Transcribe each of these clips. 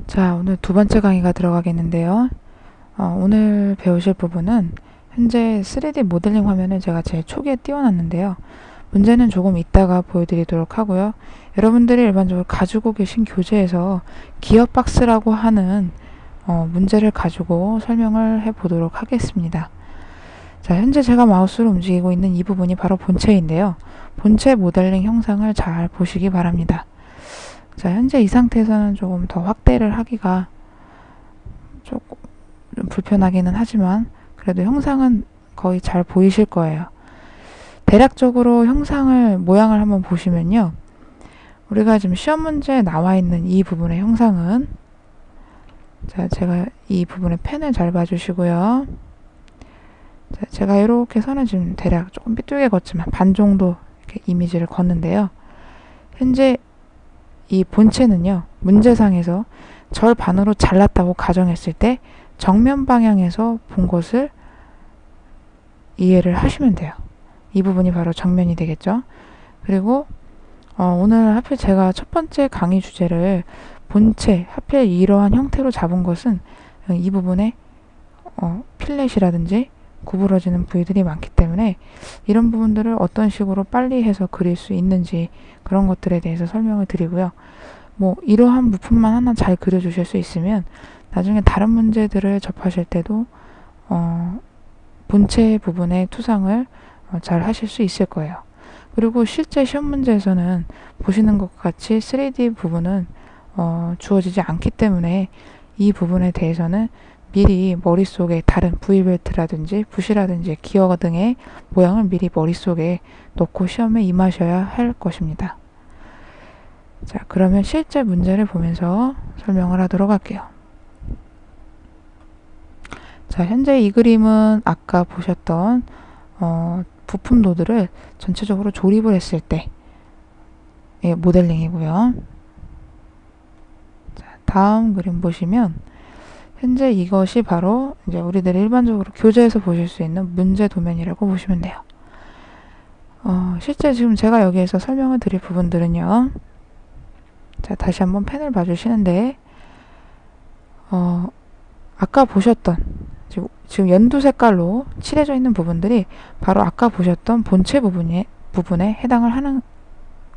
자, 오늘 두 번째 강의가 들어가겠는데요. 오늘 배우실 부분은 현재 3D 모델링 화면을 제가 제일 초기에 띄워놨는데요. 문제는 조금 이따가 보여드리도록 하고요. 여러분들이 일반적으로 가지고 계신 교재에서 기어박스라고 하는 문제를 가지고 설명을 해보도록 하겠습니다. 자, 현재 제가 마우스로 움직이고 있는 이 부분이 바로 본체인데요. 본체 모델링 형상을 잘 보시기 바랍니다. 자, 현재 이 상태에서는 조금 더 확대를 하기가 조금 좀 불편하기는 하지만 그래도 형상은 거의 잘 보이실 거예요. 대략적으로 모양을 한번 보시면요. 우리가 지금 시험 문제에 나와 있는 이 부분의 형상은, 자, 제가 이 부분에 펜을 잘 봐주시고요. 자, 제가 이렇게 선을 지금 대략 조금 삐뚤게 걷지만 반 정도 이렇게 이미지를 걷는데요. 현재 이 본체는요, 문제상에서 절반으로 잘랐다고 가정했을 때 정면 방향에서 본 것을 이해를 하시면 돼요. 이 부분이 바로 정면이 되겠죠. 그리고 오늘 하필 제가 첫 번째 강의 주제를 본체, 하필 이러한 형태로 잡은 것은 이 부분에 필렛이라든지 구부러지는 부위들이 많기 때문에 이런 부분들을 어떤 식으로 빨리 해서 그릴 수 있는지 그런 것들에 대해서 설명을 드리고요. 뭐 이러한 부품만 하나 잘 그려주실 수 있으면 나중에 다른 문제들을 접하실 때도 본체 부분의 투상을 잘 하실 수 있을 거예요. 그리고 실제 시험 문제에서는 보시는 것과 같이 3D 부분은 주어지지 않기 때문에 이 부분에 대해서는 미리 머릿속에 다른 V벨트라든지 붓이라든지 기어 등의 모양을 미리 머릿속에 넣고 시험에 임하셔야 할 것입니다. 자, 그러면 실제 문제를 보면서 설명을 하도록 할게요. 자, 현재 이 그림은 아까 보셨던 부품도들을 전체적으로 조립을 했을 때 모델링이고요. 자, 다음 그림 보시면 현재 이것이 바로 이제 우리들이 일반적으로 교재에서 보실 수 있는 문제 도면이라고 보시면 돼요. 실제 지금 제가 여기에서 설명을 드릴 부분들은요. 자, 다시 한번 펜을 봐주시는데 아까 보셨던 지금 연두 색깔로 칠해져 있는 부분들이 바로 아까 보셨던 본체 부분에 해당을 하는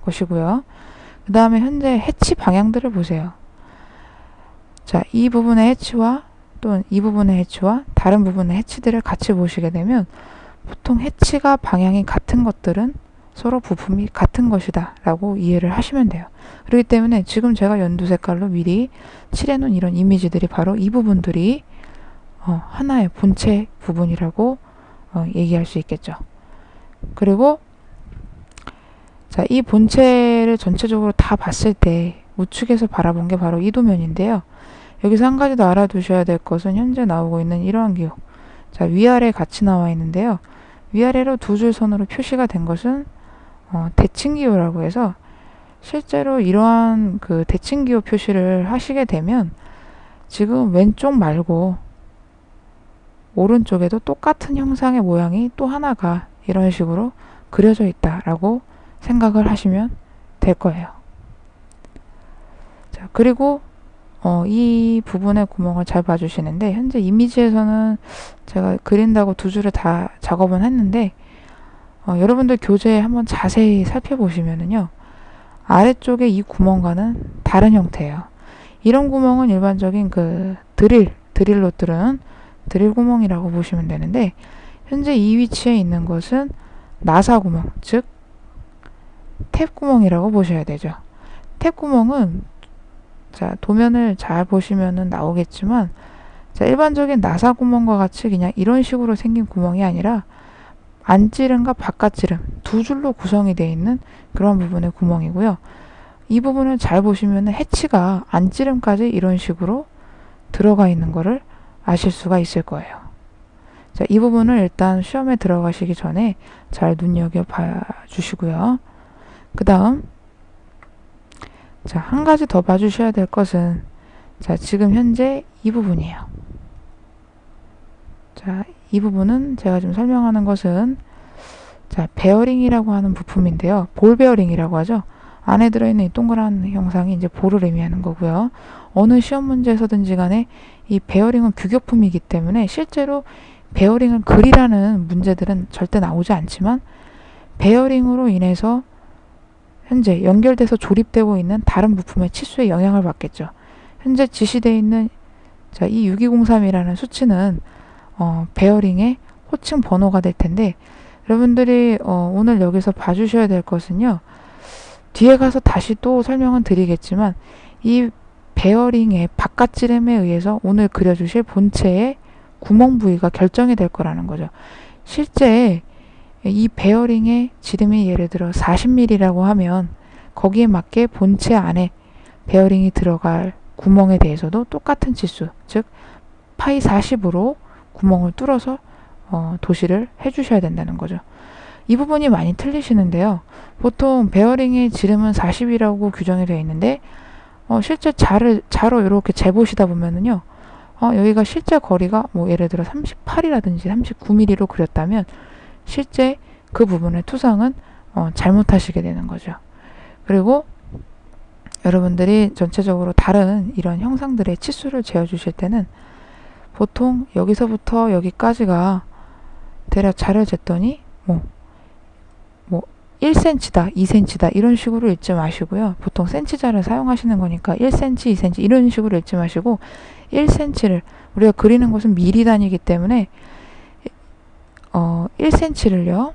것이고요. 그 다음에 현재 해치 방향들을 보세요. 자, 이 부분의 해치와 또는 이 부분의 해치와 다른 부분의 해치들을 같이 보시게 되면 보통 해치가 방향이 같은 것들은 서로 부품이 같은 것이다 라고 이해를 하시면 돼요. 그렇기 때문에 지금 제가 연두 색깔로 미리 칠해놓은 이런 이미지들이 바로 이 부분들이 하나의 본체 부분이라고 얘기할 수 있겠죠. 그리고 자, 이 본체를 전체적으로 다 봤을 때 우측에서 바라본 게 바로 이 도면인데요. 여기서 한 가지 더 알아두셔야 될 것은 현재 나오고 있는 이러한 기호. 자, 위아래 같이 나와 있는데요. 위아래로 두 줄 선으로 표시가 된 것은 대칭기호라고 해서 실제로 이러한 그 대칭기호 표시를 하시게 되면 지금 왼쪽 말고 오른쪽에도 똑같은 형상의 모양이 또 하나가 이런 식으로 그려져 있다라고 생각을 하시면 될 거예요. 자, 그리고 이 부분의 구멍을 잘 봐주시는데 현재 이미지에서는 제가 그린다고 두 줄을 다 작업은 했는데 여러분들 교재에 한번 자세히 살펴보시면은요. 아래쪽에 이 구멍과는 다른 형태예요. 이런 구멍은 일반적인 그 드릴로 뚫은 드릴 구멍이라고 보시면 되는데 현재 이 위치에 있는 것은 나사 구멍, 즉 탭 구멍이라고 보셔야 되죠. 탭 구멍은 자, 도면을 잘 보시면은 나오겠지만 자, 일반적인 나사 구멍과 같이 그냥 이런 식으로 생긴 구멍이 아니라 안찌름과 바깥찌름 두 줄로 구성이 되어 있는 그런 부분의 구멍이고요. 이 부분을 잘 보시면 해치가 안찌름까지 이런 식으로 들어가 있는 것을 아실 수가 있을 거예요. 자, 이 부분을 일단 시험에 들어가시기 전에 잘 눈여겨봐 주시고요. 그 다음 자, 한 가지 더 봐주셔야 될 것은 자, 지금 현재 이 부분이에요. 자, 이 부분은 제가 지금 설명하는 것은 자, 베어링이라고 하는 부품인데요. 볼 베어링이라고 하죠. 안에 들어있는 이 동그란 형상이 이제 볼을 의미하는 거고요. 어느 시험 문제에서든지 간에 이 베어링은 규격품이기 때문에 실제로 베어링을 그리라는 문제들은 절대 나오지 않지만 베어링으로 인해서 현재 연결돼서 조립되고 있는 다른 부품의 치수에 영향을 받겠죠. 현재 지시되어 있는 이 6203이라는 수치는 베어링의 호칭 번호가 될 텐데 여러분들이 오늘 여기서 봐주셔야 될 것은요. 뒤에 가서 다시 또 설명은 드리겠지만 이 베어링의 바깥 지름에 의해서 오늘 그려주실 본체의 구멍 부위가 결정이 될 거라는 거죠. 실제 이 베어링의 지름이 예를 들어 40mm라고 하면 거기에 맞게 본체 안에 베어링이 들어갈 구멍에 대해서도 똑같은 치수, 즉 파이 40으로 구멍을 뚫어서 도시를 해주셔야 된다는 거죠. 이 부분이 많이 틀리시는데요. 보통 베어링의 지름은 40이라고 규정이 되어 있는데 실제 자로 이렇게 재보시다 보면은요. 여기가 실제 거리가 뭐 예를 들어 38이라든지 39mm로 그렸다면 실제 그 부분의 투상은 잘못하시게 되는 거죠. 그리고 여러분들이 전체적으로 다른 이런 형상들의 치수를 재어주실 때는 보통 여기서부터 여기까지가 대략 자를 쟀더니 뭐 1cm다, 2cm다 이런 식으로 읽지 마시고요. 보통 cm자를 사용하시는 거니까 1cm, 2cm 이런 식으로 읽지 마시고 1cm를 우리가 그리는 것은 미리 단위이기 때문에 1cm를요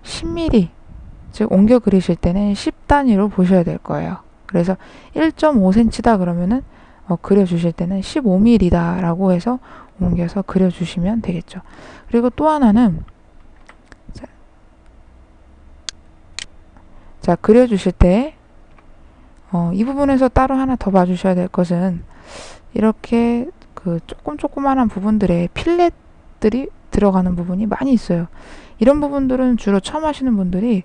10mm 즉 옮겨 그리실 때는 10단위로 보셔야 될 거예요. 그래서 1.5cm다 그러면은 그려주실 때는 15mm다 라고 해서 옮겨서 그려주시면 되겠죠. 그리고 또 하나는 자 그려주실 때 이 부분에서 따로 하나 더 봐주셔야 될 것은 이렇게 그 조그만한 부분들에 필렛들이 들어가는 부분이 많이 있어요. 이런 부분들은 주로 처음 하시는 분들이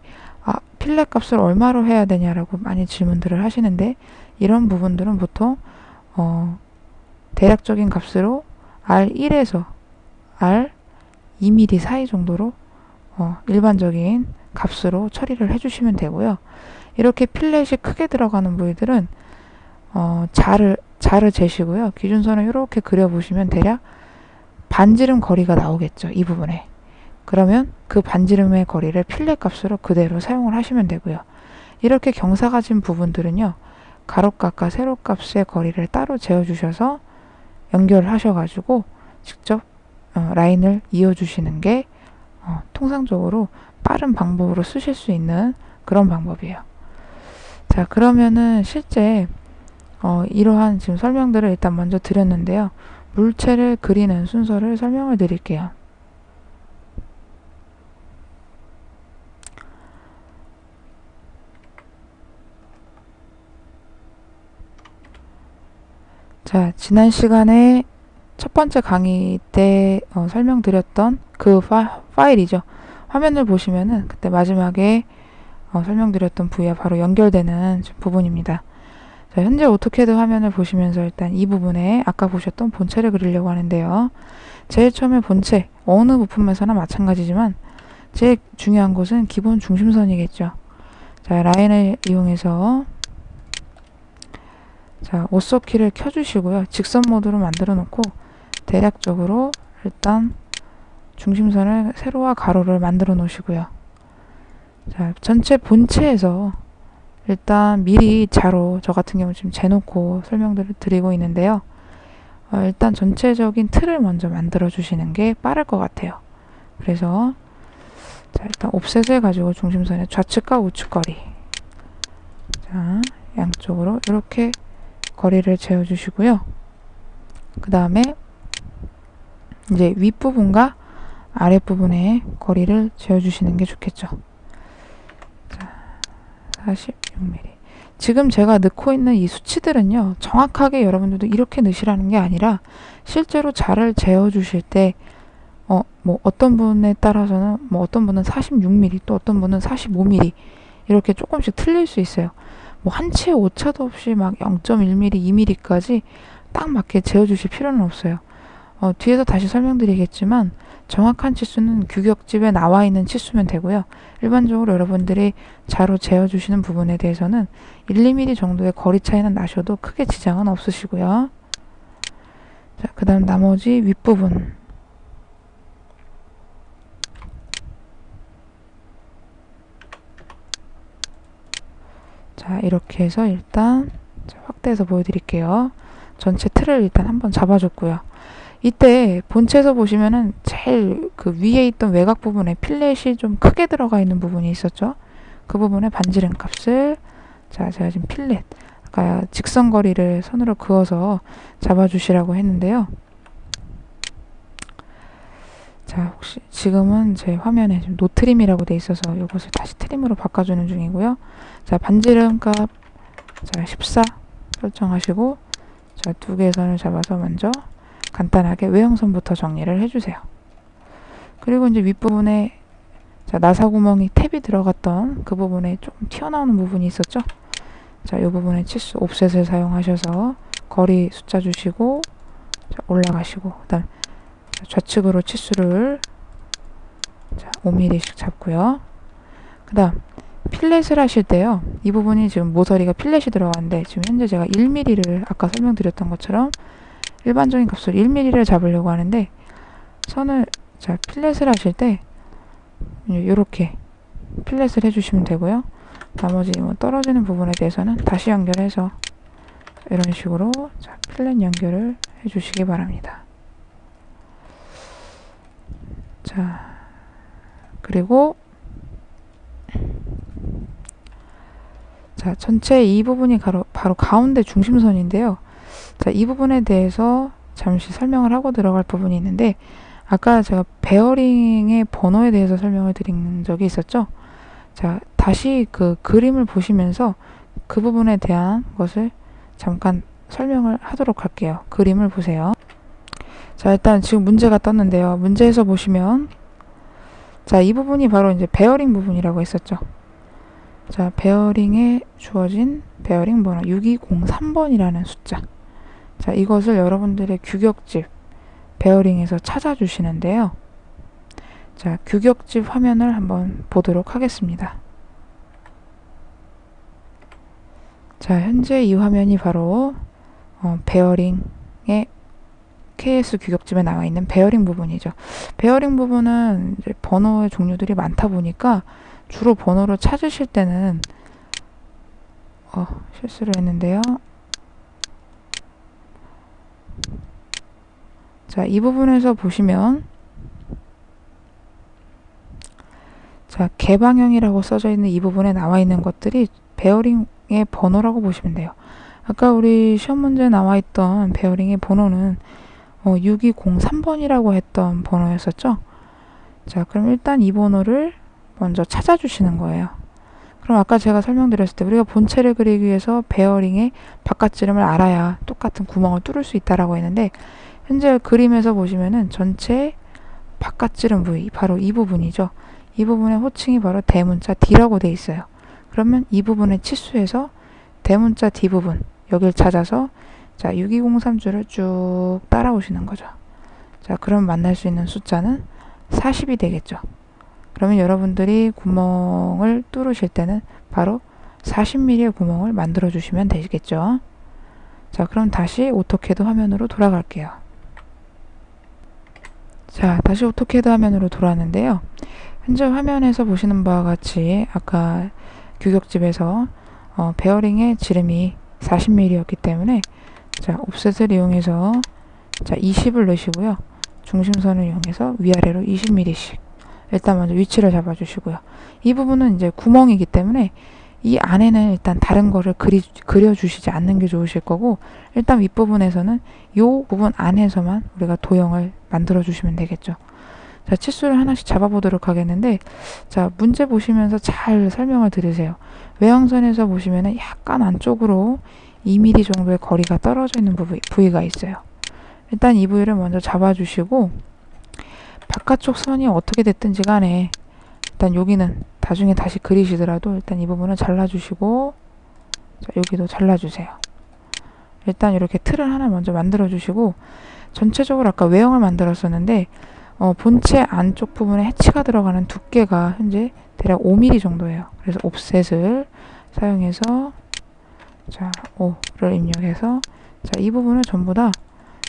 필렛 값을 얼마로 해야 되냐라고 많이 질문들을 하시는데 이런 부분들은 보통 대략적인 값으로 R1에서 R2mm 사이 정도로 일반적인 값으로 처리를 해주시면 되고요. 이렇게 필렛이 크게 들어가는 부위들은 자를 재시고요. 기준선을 이렇게 그려보시면 대략 반지름 거리가 나오겠죠. 이 부분에. 그러면 그 반지름의 거리를 필렛 값으로 그대로 사용을 하시면 되고요. 이렇게 경사가 진 부분들은요. 가로값과 세로값의 거리를 따로 재어주셔서 연결을 하셔가지고 직접 라인을 이어주시는 게 통상적으로 빠른 방법으로 쓰실 수 있는 그런 방법이에요. 자, 그러면은 실제 이러한 지금 설명들을 일단 먼저 드렸는데요. 물체를 그리는 순서를 설명을 드릴게요. 자, 지난 시간에 첫 번째 강의 때 설명드렸던 그 파일이죠. 화면을 보시면은 그때 마지막에 설명드렸던 부위와 바로 연결되는 부분입니다. 자, 현재 오토캐드 화면을 보시면서 일단 이 부분에 아까 보셨던 본체를 그리려고 하는데요. 제일 처음에 본체, 어느 부품에서나 마찬가지지만 제일 중요한 것은 기본 중심선이겠죠. 자, 라인을 이용해서 자, 옷서키를 켜주시고요. 직선 모드로 만들어 놓고 대략적으로 일단 중심선을 세로와 가로를 만들어 놓으시고요. 자, 전체 본체에서 일단 미리 자로 저 같은 경우 지금 재놓고 설명들을 드리고 있는데요. 일단 전체적인 틀을 먼저 만들어 주시는 게 빠를 것 같아요. 그래서 자, 일단 옵셋을 가지고 중심선의 좌측과 우측 거리 자, 양쪽으로 이렇게 거리를 재어주시고요. 그 다음에 이제 윗부분과 아랫부분의 거리를 재어주시는 게 좋겠죠. 자, 46mm. 지금 제가 넣고 있는 이 수치들은요, 정확하게 여러분들도 이렇게 넣으시라는 게 아니라 실제로 자를 재어주실 때 뭐 어떤 분에 따라서는 뭐 어떤 분은 46mm 또 어떤 분은 45mm 이렇게 조금씩 틀릴 수 있어요. 뭐 한치의 오차도 없이 막 0.1mm, 2mm까지 딱 맞게 재어주실 필요는 없어요. 뒤에서 다시 설명드리겠지만 정확한 치수는 규격집에 나와 있는 치수면 되고요. 일반적으로 여러분들이 자로 재어주시는 부분에 대해서는 1~2mm 정도의 거리 차이는 나셔도 크게 지장은 없으시고요. 자, 그 다음 나머지 윗부분. 자, 이렇게 해서 일단 확대해서 보여드릴게요. 전체 틀을 일단 한번 잡아줬고요. 이때 본체에서 보시면은 제일 그 위에 있던 외곽 부분에 필렛이 좀 크게 들어가 있는 부분이 있었죠. 그 부분에 반지름 값을, 자, 제가 지금 필렛, 아까 직선거리를 선으로 그어서 잡아주시라고 했는데요. 자, 혹시 지금은 제 화면에 좀 노트림이라고 돼 있어서 이것을 다시 트림으로 바꿔주는 중이고요. 자, 반지름 값, 자, 14 설정하시고, 자, 두 개의 선을 잡아서 먼저 간단하게 외형선부터 정리를 해주세요. 그리고 이제 윗부분에, 자, 나사구멍이 탭이 들어갔던 그 부분에 조금 튀어나오는 부분이 있었죠. 자, 이 부분에 치수 옵셋을 사용하셔서 거리 숫자 주시고, 자, 올라가시고, 그 다음 좌측으로 치수를, 자, 5mm씩 잡고요. 그 다음 필렛을 하실 때요, 이 부분이 지금 모서리가 필렛이 들어가는데 지금 현재 제가 1mm를 아까 설명드렸던 것처럼 일반적인 값으로 1mm를 잡으려고 하는데, 선을, 자, 필렛을 하실 때 이렇게 필렛을 해주시면 되고요. 나머지 뭐 떨어지는 부분에 대해서는 다시 연결해서 이런 식으로, 자, 필렛 연결을 해주시기 바랍니다. 자, 그리고 자, 전체 이 부분이 바로 가운데 중심선인데요. 자, 이 부분에 대해서 잠시 설명을 하고 들어갈 부분이 있는데, 아까 제가 베어링의 번호에 대해서 설명을 드린 적이 있었죠. 자, 다시 그 그림을 보시면서 그 부분에 대한 것을 잠깐 설명을 하도록 할게요. 그림을 보세요. 자, 일단 지금 문제가 떴는데요. 문제에서 보시면, 자, 이 부분이 바로 이제 베어링 부분이라고 했었죠. 자, 베어링에 주어진 베어링 번호 6203번이라는 숫자. 자, 이것을 여러분들의 규격집 베어링에서 찾아주시는데요. 자, 규격집 화면을 한번 보도록 하겠습니다. 자, 현재 이 화면이 바로 베어링의 KS 규격집에 나와 있는 베어링 부분이죠. 베어링 부분은 이제 번호의 종류들이 많다 보니까 주로 번호를 찾으실 때는 실수를 했는데요. 자, 이 부분에서 보시면, 자, 개방형이라고 써져 있는 이 부분에 나와 있는 것들이 베어링의 번호라고 보시면 돼요. 아까 우리 시험 문제에 나와 있던 베어링의 번호는 6203번이라고 했던 번호였었죠. 자, 그럼 일단 이 번호를 먼저 찾아주시는 거예요. 그럼 아까 제가 설명드렸을 때 우리가 본체를 그리기 위해서 베어링의 바깥지름을 알아야 똑같은 구멍을 뚫을 수 있다라고 했는데, 현재 그림에서 보시면은 전체 바깥지름 부위, 바로 이 부분이죠. 이 부분의 호칭이 바로 대문자 D라고 돼 있어요. 그러면 이 부분의 치수에서 대문자 D 부분, 여기를 찾아서, 자, 6203줄을 쭉 따라오시는 거죠. 자, 그럼 만날 수 있는 숫자는 40이 되겠죠. 그러면 여러분들이 구멍을 뚫으실 때는 바로 40mm의 구멍을 만들어 주시면 되겠죠. 자, 그럼 다시 오토캐드 화면으로 돌아갈게요. 자, 다시 오토캐드 화면으로 돌아왔는데요. 현재 화면에서 보시는 바와 같이 아까 규격집에서 베어링의 지름이 40mm였기 때문에, 자, 옵셋을 이용해서, 자, 20을 넣으시고요. 중심선을 이용해서 위아래로 20mm씩 일단 먼저 위치를 잡아주시고요. 이 부분은 이제 구멍이기 때문에 이 안에는 일단 다른 거를 그려주시지 않는 게 좋으실 거고, 일단 윗부분에서는 이 부분 안에서만 우리가 도형을 만들어 주시면 되겠죠. 자, 치수를 하나씩 잡아보도록 하겠는데, 자, 문제 보시면서 잘 설명을 들으세요. 외형선에서 보시면은 약간 안쪽으로 2mm 정도의 거리가 떨어져 있는 부위가 있어요. 일단 이 부위를 먼저 잡아주시고, 바깥쪽 선이 어떻게 됐든지 간에 일단 여기는 나중에 다시 그리시더라도 일단 이 부분은 잘라주시고, 자, 여기도 잘라주세요. 일단 이렇게 틀을 하나 먼저 만들어 주시고, 전체적으로 아까 외형을 만들었었는데 본체 안쪽 부분에 해치가 들어가는 두께가 현재 대략 5mm 정도예요. 그래서 옵셋을 사용해서 자 5를 입력해서 자 이 부분을 전부 다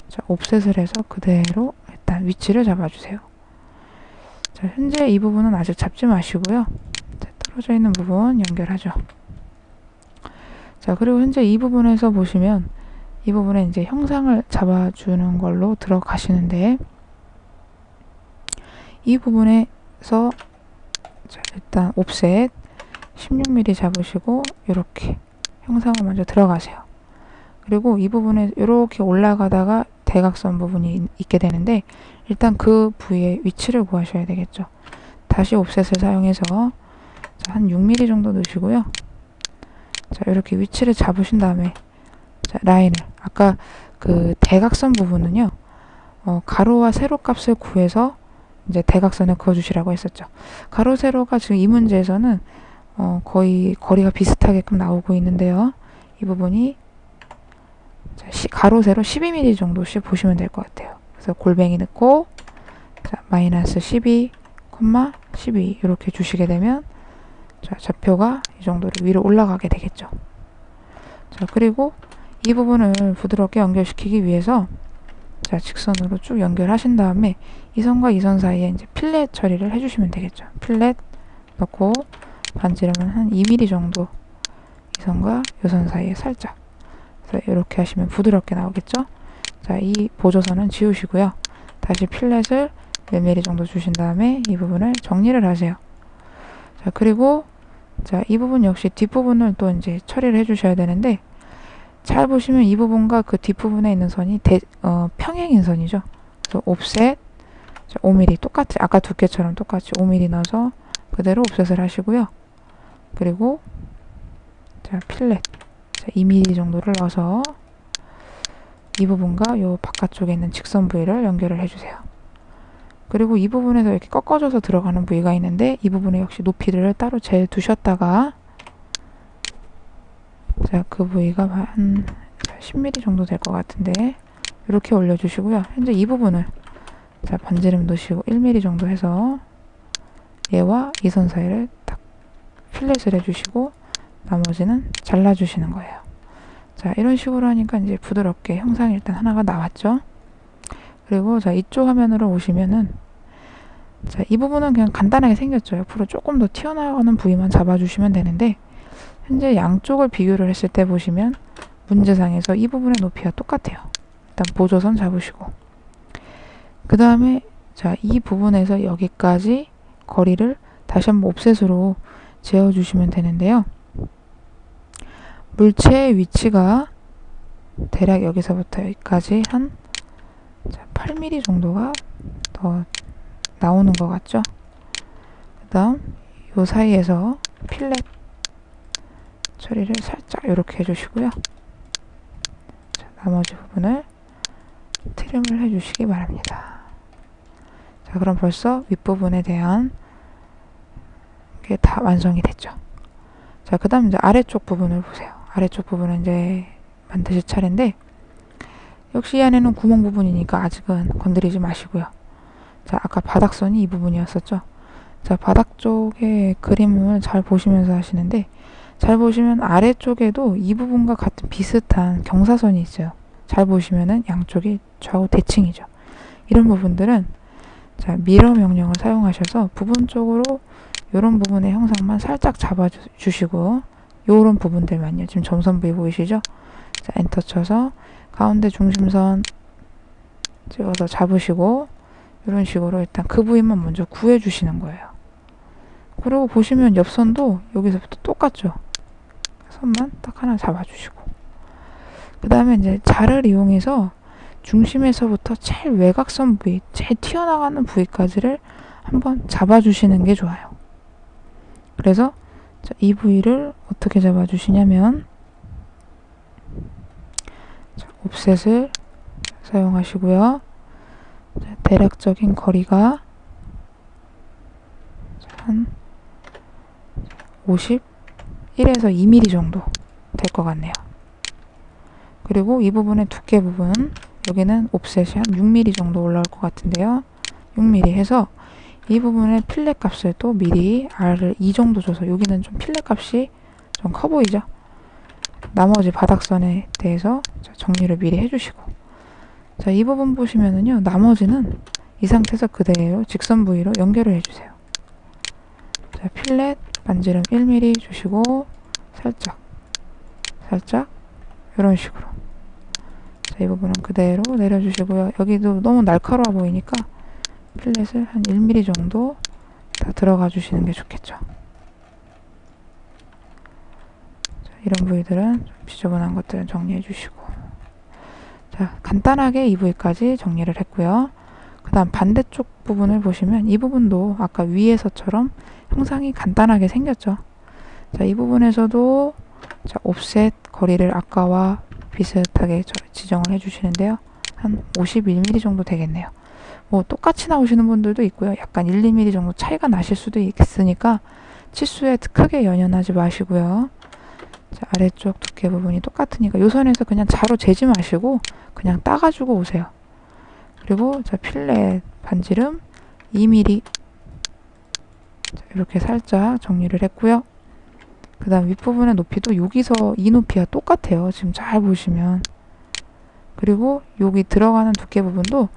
자 옵셋을 해서 그대로 일단 위치를 잡아주세요. 자 현재 이 부분은 아직 잡지 마시고요. 자, 떨어져 있는 부분 연결하죠. 자 그리고 현재 이 부분에서 보시면 이 부분에 이제 형상을 잡아주는 걸로 들어가시는데, 이 부분에서 자 일단 옵셋 16mm 잡으시고 이렇게 형상을 먼저 들어가세요. 그리고 이 부분에 이렇게 올라가다가 대각선 부분이 있게 되는데, 일단 그 부위의 위치를 구하셔야 되겠죠. 다시 옵셋을 사용해서 자, 한 6mm 정도 넣으시고요. 자 이렇게 위치를 잡으신 다음에 자 라인을 아까 그 대각선 부분은요 가로와 세로 값을 구해서 이제 대각선을 그어주시라고 했었죠. 가로 세로가 지금 이 문제에서는 거의 거리가 비슷하게끔 나오고 있는데요. 이 부분이 자, 가로 세로 12mm 정도씩 보시면 될 것 같아요. 그래서 골뱅이 넣고 자 마이너스 12, 12 이렇게 주시게 되면 자 좌표가 이 정도로 위로 올라가게 되겠죠. 자 그리고 이 부분을 부드럽게 연결시키기 위해서 자 직선으로 쭉 연결하신 다음에 이 선과 이 선 사이에 이제 필렛 처리를 해주시면 되겠죠. 필렛 넣고 반지름은 한 2mm 정도 이 선과 이 선 사이에 살짝, 그래서 이렇게 하시면 부드럽게 나오겠죠. 자 이 보조선은 지우시고요. 다시 필렛을 1mm 정도 주신 다음에 이 부분을 정리를 하세요. 자 그리고 자 이 부분 역시 뒷부분을 또 이제 처리를 해주셔야 되는데, 잘 보시면 이 부분과 그 뒷부분에 있는 선이 평행인 선이죠. 그래서 옵셋 5mm 똑같이 아까 두께처럼 똑같이 5mm 넣어서 그대로 옵셋을 하시고요. 그리고 자 필렛 자 2mm 정도를 넣어서 이 부분과 요 바깥쪽에 있는 직선 부위를 연결을 해주세요. 그리고 이 부분에서 이렇게 꺾어져서 들어가는 부위가 있는데, 이 부분에 역시 높이를 따로 재 두셨다가 자 그 부위가 한 10mm 정도 될 것 같은데 이렇게 올려주시고요. 현재 이 부분을 자 반지름 넣으시고 1mm 정도 해서 얘와 이 선 사이를 딱 필렛을 해주시고 나머지는 잘라주시는 거예요. 자 이런 식으로 하니까 이제 부드럽게 형상이 일단 하나가 나왔죠. 그리고 자 이쪽 화면으로 오시면은 자 이 부분은 그냥 간단하게 생겼죠. 옆으로 조금 더 튀어나가는 부위만 잡아주시면 되는데, 현재 양쪽을 비교를 했을 때 보시면 문제상에서 이 부분의 높이가 똑같아요. 일단 보조선 잡으시고 그 다음에 자 이 부분에서 여기까지 거리를 다시 한번 옵셋으로 재어주시면 되는데요. 물체의 위치가 대략 여기서부터 여기까지 한 8mm 정도가 더 나오는 것 같죠? 그 다음 요 사이에서 필렛 처리를 살짝 이렇게 해주시고요. 자, 나머지 부분을 트림을 해주시기 바랍니다. 자 그럼 벌써 윗부분에 대한 게 다 완성이 됐죠. 자 그 다음 이제 아래쪽 부분을 보세요. 아래쪽 부분은 이제 만드실 차례인데, 역시 이 안에는 구멍 부분이니까 아직은 건드리지 마시고요. 자 아까 바닥선이 이 부분이었었죠. 자 바닥 쪽의 그림을 잘 보시면서 하시는데, 잘 보시면 아래쪽에도 이 부분과 같은 비슷한 경사선이 있어요. 잘 보시면은 양쪽이 좌우 대칭이죠. 이런 부분들은 자 미러 명령을 사용하셔서 부분적으로 이런 부분의 형상만 살짝 잡아주시고, 요런 부분들만요. 지금 점선 부위 보이시죠? 자 엔터 쳐서 가운데 중심선 찍어서 잡으시고 이런 식으로 일단 그 부위만 먼저 구해주시는 거예요. 그리고 보시면 옆선도 여기서부터 똑같죠? 선만 딱 하나 잡아주시고, 그 다음에 이제 자를 이용해서 중심에서부터 제일 외곽선 부위, 제일 튀어나가는 부위까지를 한번 잡아주시는 게 좋아요. 그래서 자, 이 부위를 어떻게 잡아주시냐면 자, 옵셋을 사용하시고요. 자, 대략적인 거리가 한 51에서 2mm 정도 될 것 같네요. 그리고 이 부분의 두께 부분, 여기는 옵셋이 한 6mm 정도 올라올 것 같은데요. 6mm 해서 이 부분의 필렛 값을 또 미리 R을 2 정도 줘서, 여기는 좀 필렛 값이 좀 커 보이죠? 나머지 바닥선에 대해서 정리를 미리 해주시고, 자, 이 부분 보시면은요, 나머지는 이 상태에서 그대로 직선 부위로 연결을 해주세요. 자, 필렛 반지름 1mm 주시고 살짝 이런 식으로, 자, 이 부분은 그대로 내려주시고요. 여기도 너무 날카로워 보이니까 필렛을 한 1mm 정도 다 들어가 주시는 게 좋겠죠. 자, 이런 부위들은 좀 지저분한 것들은 정리해 주시고, 자, 간단하게 이 부위까지 정리를 했고요. 그 다음 반대쪽 부분을 보시면 이 부분도 아까 위에서처럼 형상이 간단하게 생겼죠. 자, 이 부분에서도 자, 옵셋 거리를 아까와 비슷하게 지정을 해주시는데요. 한 51mm 정도 되겠네요. 뭐 똑같이 나오시는 분들도 있고요. 약간 1, 2mm 정도 차이가 나실 수도 있으니까 치수에 크게 연연하지 마시고요. 자, 아래쪽 두께 부분이 똑같으니까 요 선에서 그냥 자로 재지 마시고 그냥 따가지고 오세요. 그리고 자, 필렛 반지름 2mm, 자, 이렇게 살짝 정리를 했고요. 그 다음 윗부분의 높이도 여기서 이 높이와 똑같아요. 지금 잘 보시면. 그리고 여기 들어가는 두께 부분도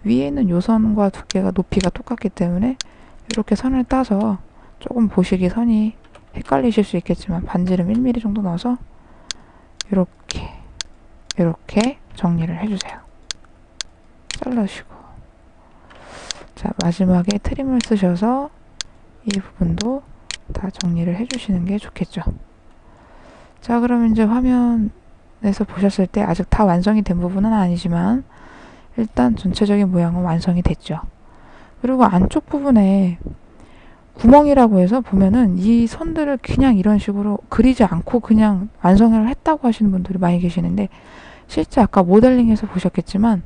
위에 있는 요 선과 두께가 높이가 똑같기 때문에 이렇게 선을 따서, 조금 보시기 선이 헷갈리실 수 있겠지만 반지름 1mm 정도 넣어서 이렇게 정리를 해주세요. 잘라주시고, 자, 마지막에 트림을 쓰셔서 이 부분도 다 정리를 해주시는 게 좋겠죠. 자, 그럼 이제 화면에서 보셨을 때 아직 다 완성이 된 부분은 아니지만 일단 전체적인 모양은 완성이 됐죠. 그리고 안쪽 부분에 구멍이라고 해서 보면은 이 선들을 그냥 이런 식으로 그리지 않고 그냥 완성을 했다고 하시는 분들이 많이 계시는데, 실제 아까 모델링에서 보셨겠지만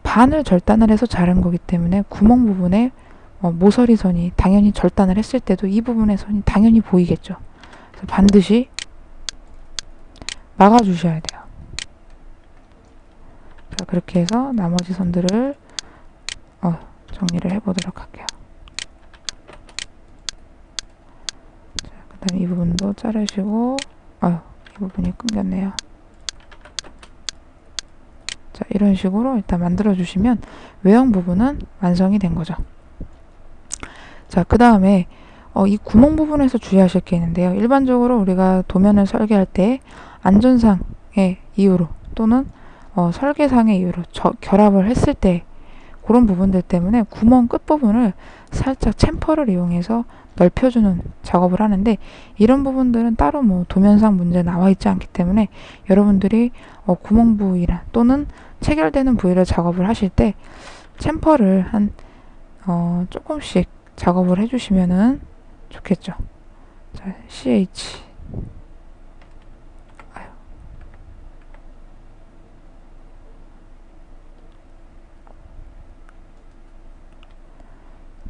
반을 절단을 해서 자른 거기 때문에 구멍 부분에 모서리 선이 당연히 절단을 했을 때도 이 부분의 선이 당연히 보이겠죠. 그래서 반드시 막아주셔야 돼요. 자, 그렇게 해서 나머지 선들을 정리를 해보도록 할게요. 자, 그 다음에 이 부분도 자르시고, 이 부분이 끊겼네요. 자, 이런 식으로 일단 만들어주시면 외형 부분은 완성이 된 거죠. 자, 그 다음에 이 구멍 부분에서 주의하실 게 있는데요. 일반적으로 우리가 도면을 설계할 때 안전상의 이유로 또는 설계상의 이유로 결합을 했을 때 그런 부분들 때문에 구멍 끝부분을 살짝 챔퍼를 이용해서 넓혀주는 작업을 하는데, 이런 부분들은 따로 뭐 도면상 문제 나와 있지 않기 때문에 여러분들이 구멍 부위나 또는 체결되는 부위를 작업을 하실 때 챔퍼를 한 조금씩 작업을 해주시면은 좋겠죠. 자, CH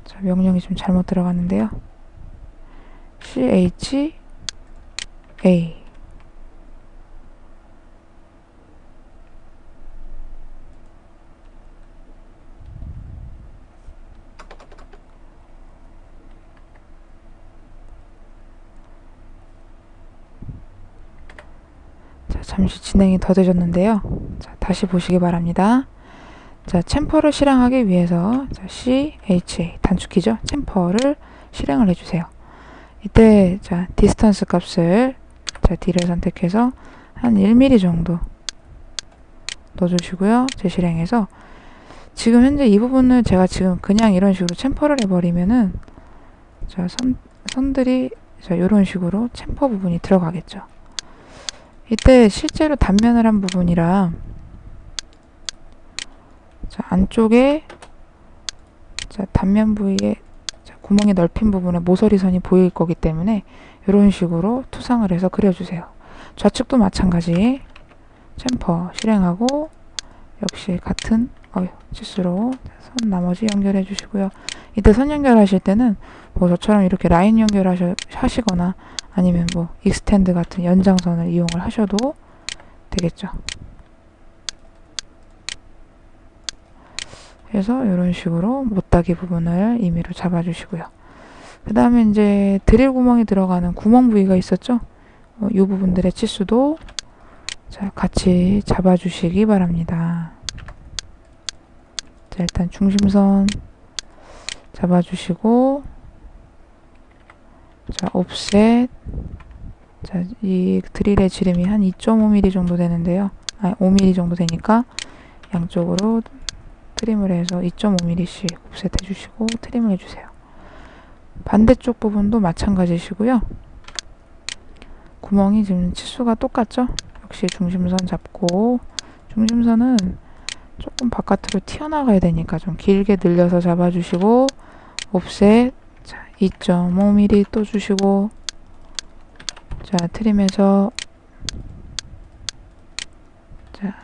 자, 명령이 좀 잘못 들어갔는데요. CHA 자, 잠시 진행이 더뎌졌는데요. 자, 다시 보시기 바랍니다. 자, 챔퍼를 실행하기 위해서 자, CHA 단축키죠. 챔퍼를 실행을 해주세요. 이때 자, 디스턴스 값을 자, D를 선택해서 한 1mm 정도 넣어주시고요. 재실행해서 지금 현재 이 부분을 제가 지금 그냥 이런 식으로 챔퍼를 해버리면은 자, 선들이 자, 이런 식으로 챔퍼 부분이 들어가겠죠. 이때 실제로 단면을 한 부분이라 자, 안쪽에 자, 단면 부위에 자, 구멍이 넓힌 부분에 모서리 선이 보일 거기 때문에 이런 식으로 투상을 해서 그려주세요. 좌측도 마찬가지 챔퍼 실행하고 역시 같은 치수로 선 나머지 연결해 주시고요. 이때 선 연결하실 때는 뭐 저처럼 이렇게 라인 연결하시거나 아니면 뭐 익스텐드 같은 연장선을 이용을 하셔도 되겠죠. 그래서 이런 식으로 못따기 부분을 임의로 잡아주시고요. 그 다음에 이제 드릴 구멍이 들어가는 구멍 부위가 있었죠. 이 부분들의 치수도 자, 같이 잡아주시기 바랍니다. 자, 일단 중심선 잡아주시고, 자, 옵셋. 자, 이 드릴의 지름이 한 2.5mm 정도 되는데요. 아니, 5mm 정도 되니까 양쪽으로 트림을 해서 2.5mm씩 옵셋 해주시고 트림을 해주세요. 반대쪽 부분도 마찬가지시고요. 구멍이 지금 치수가 똑같죠? 역시 중심선 잡고, 중심선은 조금 바깥으로 튀어나가야 되니까 좀 길게 늘려서 잡아주시고, 옵셋 2.5mm 또 주시고, 자, 트림해서 자,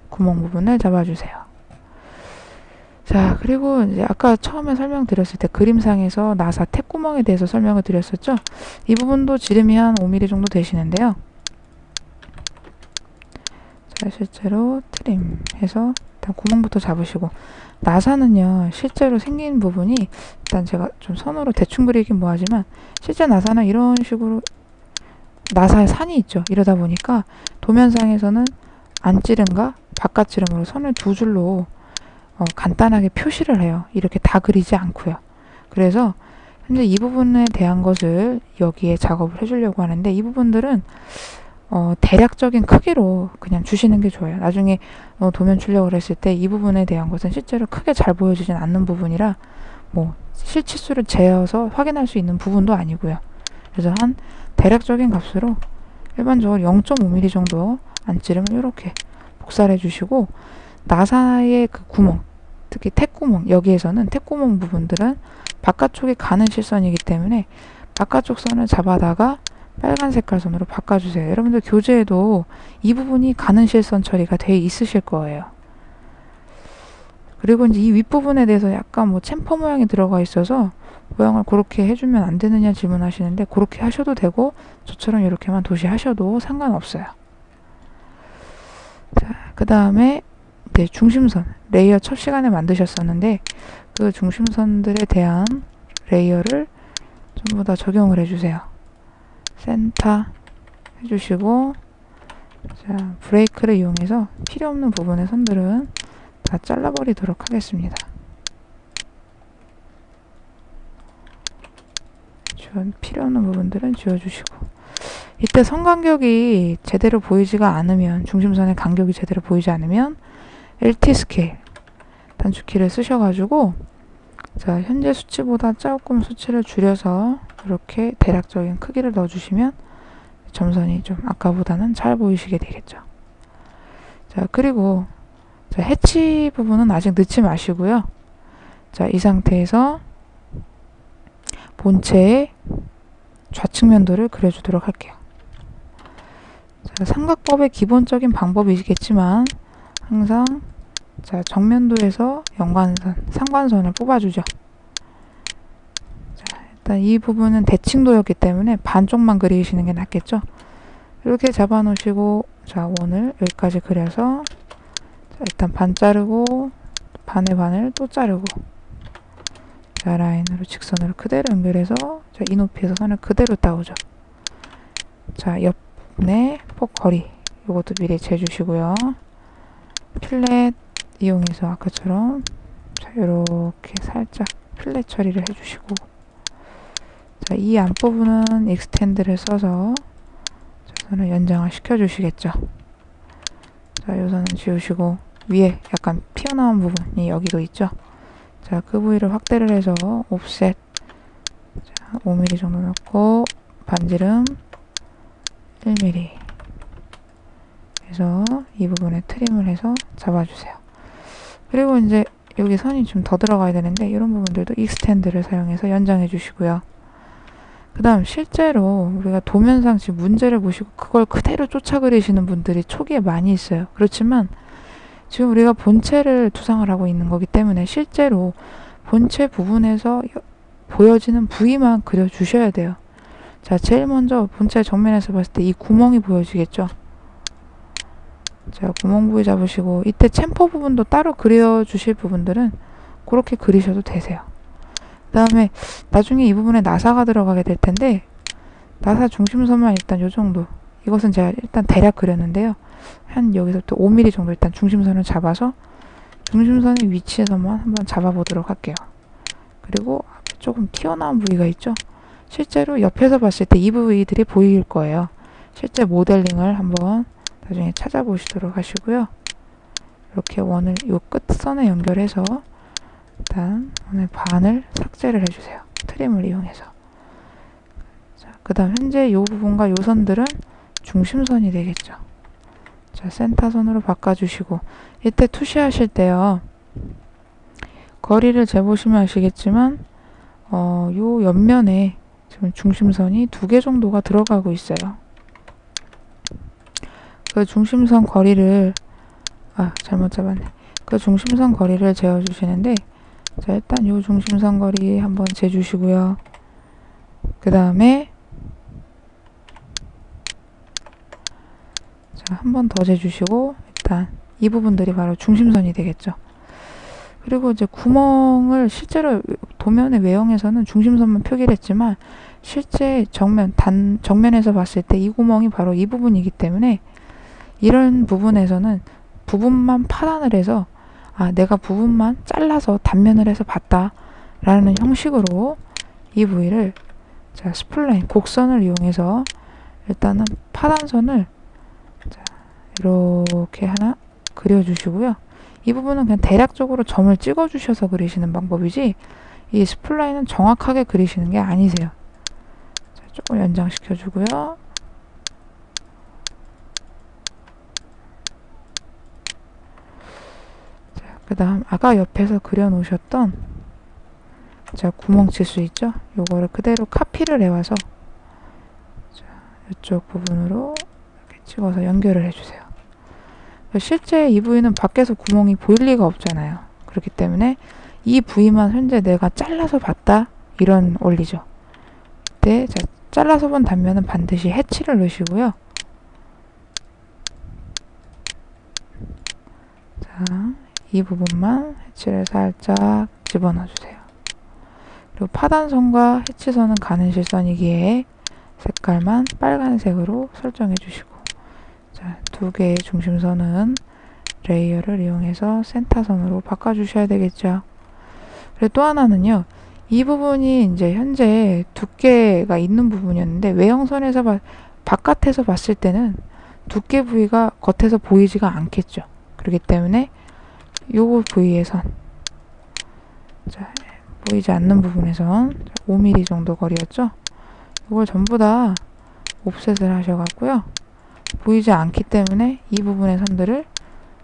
구멍 부분을 잡아주세요. 자, 그리고 이제 아까 처음에 설명드렸을 때 그림상에서 나사 탭구멍에 대해서 설명을 드렸었죠. 이 부분도 지름이 한 5mm 정도 되시는데요. 자, 실제로 트림해서 일단 구멍부터 잡으시고, 나사는요 실제로 생긴 부분이, 일단 제가 좀 선으로 대충 그리긴 뭐하지만 실제 나사는 이런 식으로 나사에 산이 있죠. 이러다 보니까 도면상에서는 안찌름과 바깥찌름으로 선을 두 줄로 간단하게 표시를 해요. 이렇게 다 그리지 않고요. 그래서 현재 이 부분에 대한 것을 여기에 작업을 해주려고 하는데, 이 부분들은 대략적인 크기로 그냥 주시는 게 좋아요. 나중에 도면 출력을 했을 때 이 부분에 대한 것은 실제로 크게 잘 보여지진 않는 부분이라 뭐 실치수를 재어서 확인할 수 있는 부분도 아니고요. 그래서 한 대략적인 값으로 일반적으로 0.5mm 정도 안찌름을 이렇게 복사를 해주시고, 나사의 그 구멍, 특히 탭구멍, 여기에서는 탭구멍 부분들은 바깥쪽에 가는 실선이기 때문에 바깥쪽 선을 잡아다가 빨간 색깔 선으로 바꿔주세요. 여러분들 교재에도 이 부분이 가는 실선 처리가 되어 있으실 거예요. 그리고 이제 이 윗부분에 대해서 약간 뭐 챔퍼 모양이 들어가 있어서 모양을 그렇게 해주면 안 되느냐 질문하시는데, 그렇게 하셔도 되고 저처럼 이렇게만 도시하셔도 상관없어요. 자, 그 다음에 이제 중심선 레이어 첫 시간에 만드셨었는데, 그 중심선들에 대한 레이어를 전부 다 적용을 해주세요. 센터 해주시고, 자, 브레이크를 이용해서 필요 없는 부분의 선들은 다 잘라버리도록 하겠습니다. 필요 없는 부분들은 지워주시고, 이때 선 간격이 제대로 보이지가 않으면, 중심선의 간격이 제대로 보이지 않으면 LT 스케일 단축키를 쓰셔가지고, 자, 현재 수치보다 조금 수치를 줄여서 이렇게 대략적인 크기를 넣어주시면 점선이 좀 아까보다는 잘 보이시게 되겠죠. 자, 그리고 자, 해치 부분은 아직 넣지 마시고요. 자, 이 상태에서 본체의 좌측면도를 그려주도록 할게요. 자, 삼각법의 기본적인 방법이겠지만 항상 자, 정면도에서 연관선, 상관선을 뽑아주죠. 자, 일단 이 부분은 대칭도였기 때문에 반쪽만 그리시는 게 낫겠죠. 이렇게 잡아 놓으시고, 자, 원을 여기까지 그려서 자, 일단 반 자르고 반의 반을 또 자르고, 자, 라인으로 직선으로 그대로 연결해서 자, 이 높이에서 선을 그대로 따오죠. 자, 옆에 폭 거리 이것도 미리 재주시고요. 필렛 이용해서 아까처럼 자, 이렇게 살짝 필렛 처리를 해주시고, 자, 이 앞부분은 익스텐드를 써서 자, 선을 연장을 시켜주시겠죠. 자, 이 선은 지우시고, 위에 약간 튀어나온 부분이 여기도 있죠. 자, 그 부위를 확대를 해서 옵셋 자, 5mm 정도 넣고, 반지름 1mm 해서 이 부분에 트림을 해서 잡아주세요. 그리고 이제 여기 선이 좀 더 들어가야 되는데, 이런 부분들도 익스텐드를 사용해서 연장해 주시고요. 그 다음 실제로 우리가 도면상 지금 문제를 보시고 그걸 그대로 쫓아 그리시는 분들이 초기에 많이 있어요. 그렇지만 지금 우리가 본체를 투상을 하고 있는 거기 때문에 실제로 본체 부분에서 보여지는 부위만 그려주셔야 돼요. 자, 제일 먼저 본체 정면에서 봤을 때 이 구멍이 보여지겠죠. 자, 구멍 부위 잡으시고, 이때 챔퍼 부분도 따로 그려주실 부분들은 그렇게 그리셔도 되세요. 그 다음에 나중에 이 부분에 나사가 들어가게 될 텐데, 나사 중심선만 일단 요 정도, 이것은 제가 일단 대략 그렸는데요. 한 여기서부터 5mm 정도 일단 중심선을 잡아서 중심선의 위치에서만 한번 잡아보도록 할게요. 그리고 조금 튀어나온 부위가 있죠. 실제로 옆에서 봤을 때 이 부위들이 보일 거예요. 실제 모델링을 한번 나중에 찾아보시도록 하시고요. 이렇게 원을 요 끝선에 연결해서 일단 오늘 반을 삭제를 해주세요. 트림을 이용해서. 자, 그 다음 현재 요 부분과 요 선들은 중심선이 되겠죠. 자, 센터선으로 바꿔주시고, 이때 투시하실 때요, 거리를 재보시면 아시겠지만 요 옆면에 지금 중심선이 2개 정도가 들어가고 있어요. 그 중심선 거리를 잘못 잡았네. 그 중심선 거리를 재어주시는데, 자, 일단 요 중심선 거리 한번 재주시고요. 그 다음에 자, 한 번 더 재주시고, 일단 이 부분들이 바로 중심선이 되겠죠. 그리고 이제 구멍을 실제로 도면의 외형에서는 중심선만 표기를 했지만, 실제 정면에서 봤을 때 이 구멍이 바로 이 부분이기 때문에, 이런 부분에서는 부분만 파단을 해서 내가 부분만 잘라서 단면을 해서 봤다 라는 형식으로 이 부위를, 자, 스플라인 곡선을 이용해서 일단은 파단선을, 자, 이렇게 하나 그려주시고요. 이 부분은 그냥 대략적으로 점을 찍어 주셔서 그리시는 방법이지, 이 스플라인은 정확하게 그리시는 게 아니세요. 자, 조금 연장시켜 주고요. 그 다음 아까 옆에서 그려 놓으셨던, 자, 구멍 치수 있죠? 요거를 그대로 카피를 해와서, 자, 이쪽 부분으로 이렇게 찍어서 연결을 해주세요. 실제 이 부위는 밖에서 구멍이 보일 리가 없잖아요. 그렇기 때문에 이 부위만 현재 내가 잘라서 봤다, 이런 원리죠. 네, 자, 잘라서 본 단면은 반드시 해치를 넣으시고요. 자, 이 부분만 해치를 살짝 집어넣어 주세요. 그리고 파단선과 해치선은 가는 실선이기에 색깔만 빨간색으로 설정해 주시고, 자, 2개의 중심선은 레이어를 이용해서 센터선으로 바꿔주셔야 되겠죠. 그리고 또 하나는요, 이 부분이 이제 현재 두께가 있는 부분이었는데, 외형선에서 바깥에서 봤을 때는 두께 부위가 겉에서 보이지가 않겠죠. 그렇기 때문에 요거 부위의 선, 자, 보이지 않는 부분에선 5mm 정도 거리였죠. 이걸 전부 다 옵셋을 하셔갖고요, 보이지 않기 때문에 이 부분의 선들을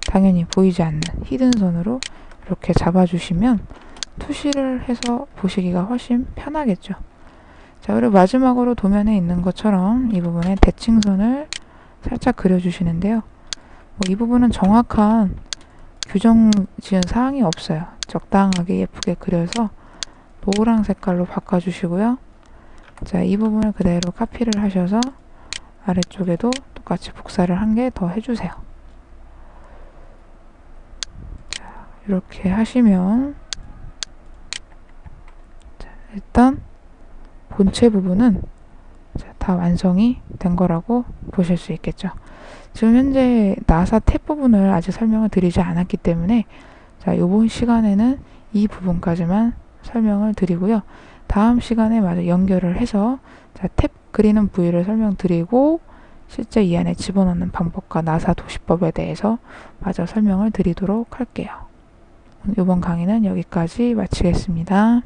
당연히 보이지 않는 히든 선으로 이렇게 잡아주시면 투시를 해서 보시기가 훨씬 편하겠죠. 자, 그리고 마지막으로 도면에 있는 것처럼 이 부분에 대칭선을 살짝 그려주시는데요. 이 부분은 정확한 규정 지은 사항이 없어요. 적당하게 예쁘게 그려서 노랑 색깔로 바꿔주시고요. 자, 이 부분을 그대로 카피를 하셔서 아래쪽에도 똑같이 복사를 한 개 더 해주세요. 자, 이렇게 하시면, 자, 일단 본체 부분은, 자, 다 완성이 된 거라고 보실 수 있겠죠. 지금 현재 나사 탭 부분을 아직 설명을 드리지 않았기 때문에, 자, 이번 시간에는 이 부분까지만 설명을 드리고요. 다음 시간에 마저 연결을 해서, 자, 탭 그리는 부위를 설명드리고, 실제 이 안에 집어넣는 방법과 나사 도시법에 대해서 마저 설명을 드리도록 할게요. 이번 강의는 여기까지 마치겠습니다.